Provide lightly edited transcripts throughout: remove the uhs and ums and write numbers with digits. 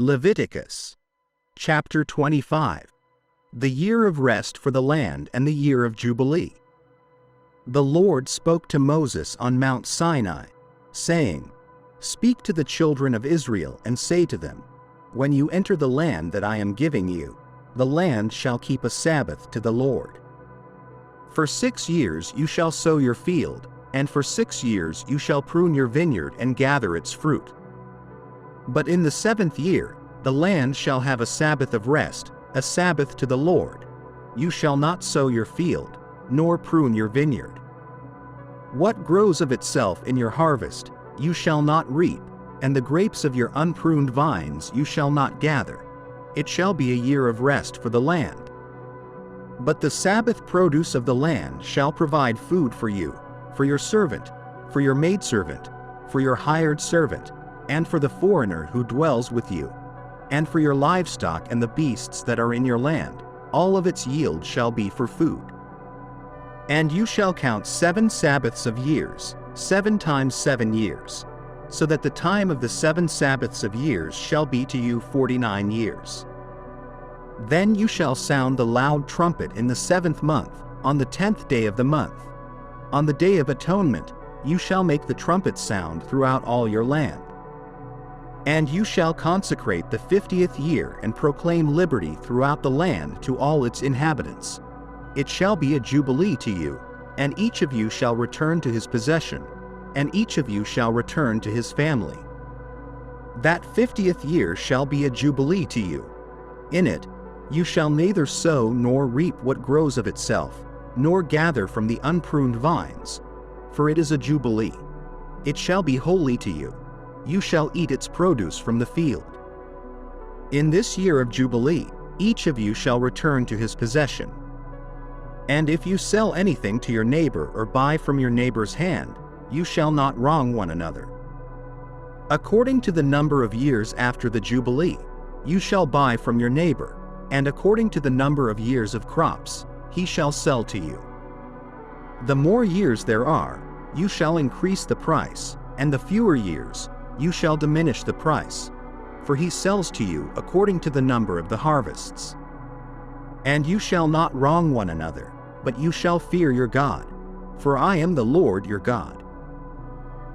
Leviticus chapter 25. The year of rest for the land and the year of Jubilee. The Lord spoke to Moses on Mount Sinai, saying, "Speak to the children of Israel and say to them, when you enter the land that I am giving you, the land shall keep a Sabbath to the Lord. For 6 years you shall sow your field, and for 6 years you shall prune your vineyard and gather its fruit. But in the 7th year, the land shall have a Sabbath of rest, a Sabbath to the Lord. You shall not sow your field, nor prune your vineyard. What grows of itself in your harvest, you shall not reap, and the grapes of your unpruned vines you shall not gather. It shall be a year of rest for the land. But the Sabbath produce of the land shall provide food for you, for your servant, for your maidservant, for your hired servant, and for the foreigner who dwells with you, and for your livestock and the beasts that are in your land. All of its yield shall be for food. And you shall count 7 Sabbaths of years, 7 times 7 years, so that the time of the 7 Sabbaths of years shall be to you 49 years. Then you shall sound the loud trumpet in the 7th month, on the 10th day of the month. On the day of atonement, you shall make the trumpet sound throughout all your land. And you shall consecrate the 50th year and proclaim liberty throughout the land to all its inhabitants. It shall be a jubilee to you, and each of you shall return to his possession, and each of you shall return to his family. That 50th year shall be a jubilee to you. In it, you shall neither sow nor reap what grows of itself, nor gather from the unpruned vines, for it is a jubilee. It shall be holy to you. You shall eat its produce from the field. In this year of Jubilee, each of you shall return to his possession. And if you sell anything to your neighbor or buy from your neighbor's hand, you shall not wrong one another. According to the number of years after the Jubilee, you shall buy from your neighbor, and according to the number of years of crops, he shall sell to you. The more years there are, you shall increase the price, and the fewer years, you shall diminish the price, for he sells to you according to the number of the harvests. And you shall not wrong one another, but you shall fear your God, for I am the Lord your God.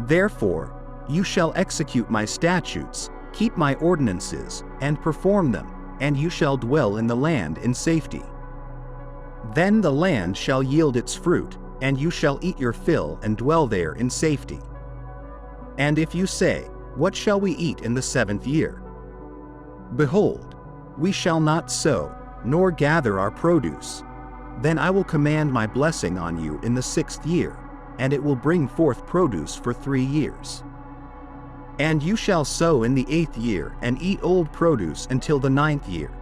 Therefore, you shall execute my statutes, keep my ordinances, and perform them, and you shall dwell in the land in safety. Then the land shall yield its fruit, and you shall eat your fill and dwell there in safety. And if you say, what shall we eat in the 7th year? Behold, we shall not sow, nor gather our produce. Then I will command my blessing on you in the 6th year, and it will bring forth produce for 3 years. And you shall sow in the 8th year and eat old produce until the 9th year.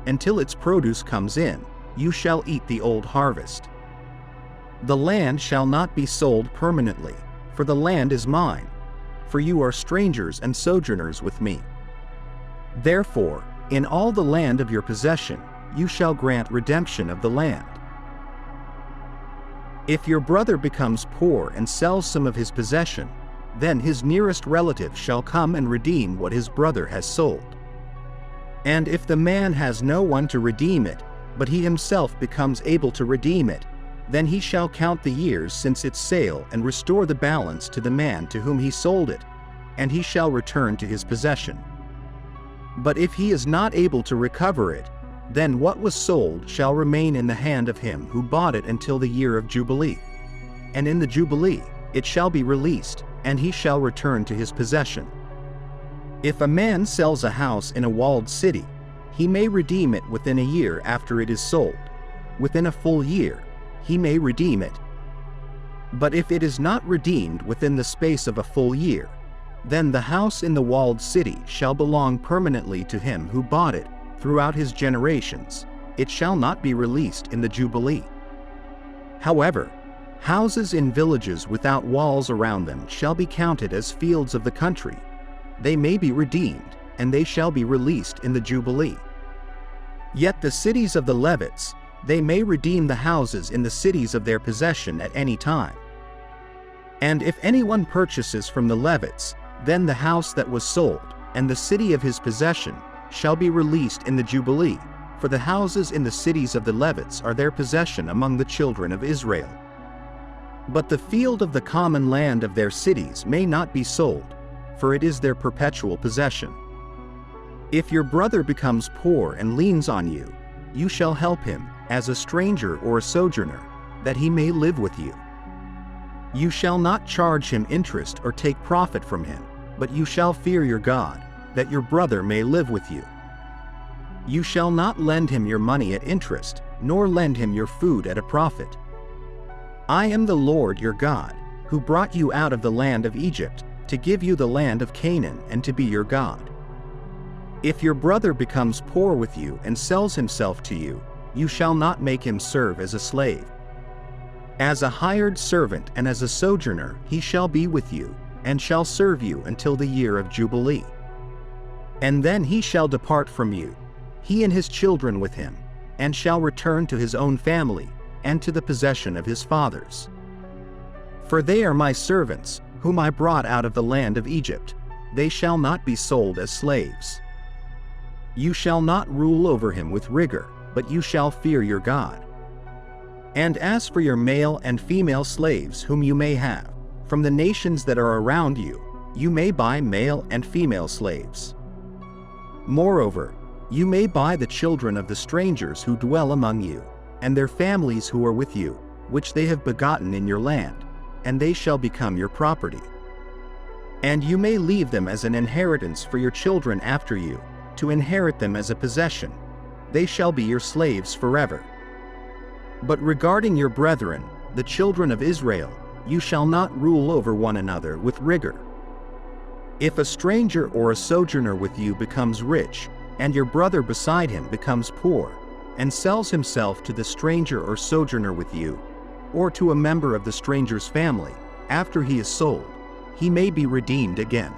Until its produce comes in, you shall eat the old harvest. The land shall not be sold permanently, for the land is mine, for you are strangers and sojourners with me. Therefore, in all the land of your possession, you shall grant redemption of the land. If your brother becomes poor and sells some of his possession, then his nearest relative shall come and redeem what his brother has sold. And if the man has no one to redeem it, but he himself becomes able to redeem it, then he shall count the years since its sale and restore the balance to the man to whom he sold it, and he shall return to his possession. But if he is not able to recover it, then what was sold shall remain in the hand of him who bought it until the year of Jubilee. And in the Jubilee, it shall be released, and he shall return to his possession. If a man sells a house in a walled city, he may redeem it within a year after it is sold. Within a full year, he may redeem it. But if it is not redeemed within the space of a full year, then the house in the walled city shall belong permanently to him who bought it throughout his generations. It shall not be released in the Jubilee. However, houses in villages without walls around them shall be counted as fields of the country. They may be redeemed, and they shall be released in the Jubilee. Yet the cities of the Levites, they may redeem the houses in the cities of their possession at any time. And if anyone purchases from the Levites, then the house that was sold, and the city of his possession, shall be released in the Jubilee, for the houses in the cities of the Levites are their possession among the children of Israel. But the field of the common land of their cities may not be sold, for it is their perpetual possession. If your brother becomes poor and leans on you, you shall help him, as a stranger or a sojourner, that he may live with you. You shall not charge him interest or take profit from him, but you shall fear your God, that your brother may live with you. You shall not lend him your money at interest, nor lend him your food at a profit. I am the Lord your God, who brought you out of the land of Egypt, to give you the land of Canaan and to be your God. If your brother becomes poor with you and sells himself to you, you shall not make him serve as a slave. As a hired servant and as a sojourner he shall be with you, and shall serve you until the year of Jubilee. And then he shall depart from you, he and his children with him, and shall return to his own family, and to the possession of his fathers. For they are my servants, whom I brought out of the land of Egypt. They shall not be sold as slaves. You shall not rule over him with rigor, but you shall fear your God. And as for your male and female slaves whom you may have, from the nations that are around you, you may buy male and female slaves. Moreover, you may buy the children of the strangers who dwell among you, and their families who are with you, which they have begotten in your land, and they shall become your property. And you may leave them as an inheritance for your children after you, to inherit them as a possession. They shall be your slaves forever. But regarding your brethren, the children of Israel, you shall not rule over one another with rigor. If a stranger or a sojourner with you becomes rich, and your brother beside him becomes poor, and sells himself to the stranger or sojourner with you, or to a member of the stranger's family, after he is sold, he may be redeemed again.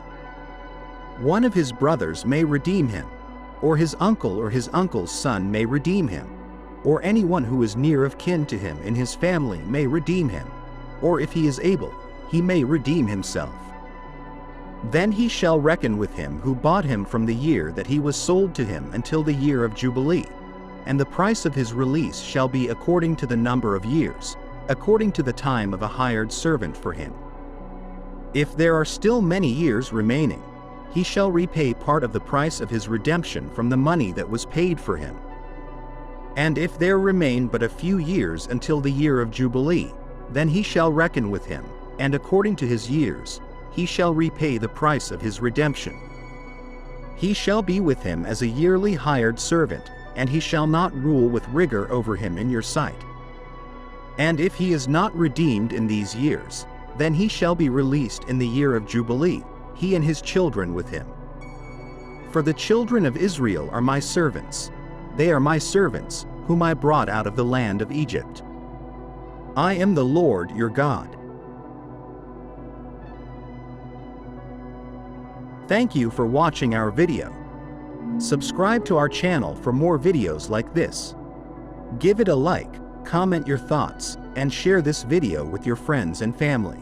One of his brothers may redeem him, or his uncle or his uncle's son may redeem him, or anyone who is near of kin to him in his family may redeem him, or if he is able, he may redeem himself. Then he shall reckon with him who bought him from the year that he was sold to him until the year of Jubilee, and the price of his release shall be according to the number of years, according to the time of a hired servant for him. If there are still many years remaining, he shall repay part of the price of his redemption from the money that was paid for him. And if there remain but a few years until the year of Jubilee, then he shall reckon with him, and according to his years, he shall repay the price of his redemption. He shall be with him as a yearly hired servant, and he shall not rule with rigor over him in your sight. And if he is not redeemed in these years, then he shall be released in the year of Jubilee, he and his children with him. For the children of Israel are my servants. They are my servants, whom I brought out of the land of Egypt. I am the Lord your God. Thank you for watching our video. Subscribe to our channel for more videos like this. Give it a like, comment your thoughts, and share this video with your friends and family.